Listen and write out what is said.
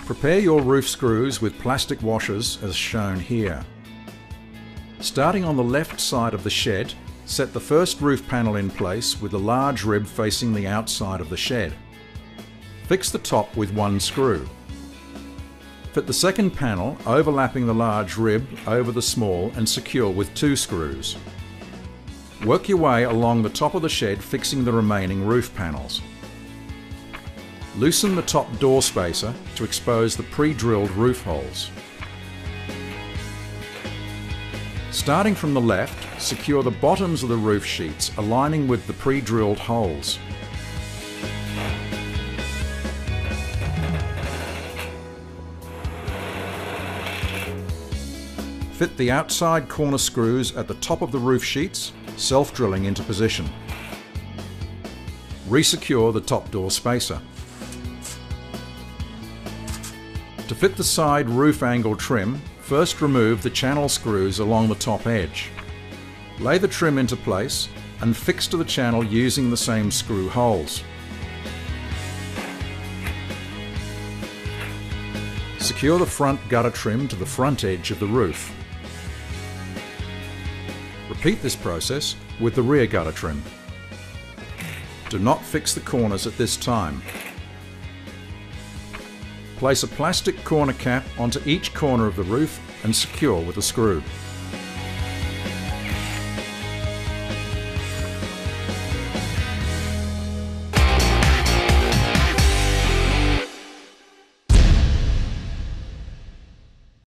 Prepare your roof screws with plastic washers as shown here. Starting on the left side of the shed, set the first roof panel in place with the large rib facing the outside of the shed. Fix the top with one screw. Fit the second panel overlapping the large rib over the small and secure with 2 screws. Work your way along the top of the shed, fixing the remaining roof panels. Loosen the top door spacer to expose the pre-drilled roof holes. Starting from the left, secure the bottoms of the roof sheets aligning with the pre-drilled holes. Fit the outside corner screws at the top of the roof sheets, self-drilling into position. Resecure the top door spacer. To fit the side roof angle trim, first remove the channel screws along the top edge. Lay the trim into place and fix to the channel using the same screw holes. Secure the front gutter trim to the front edge of the roof. Repeat this process with the rear gutter trim. Do not fix the corners at this time. Place a plastic corner cap onto each corner of the roof and secure with a screw.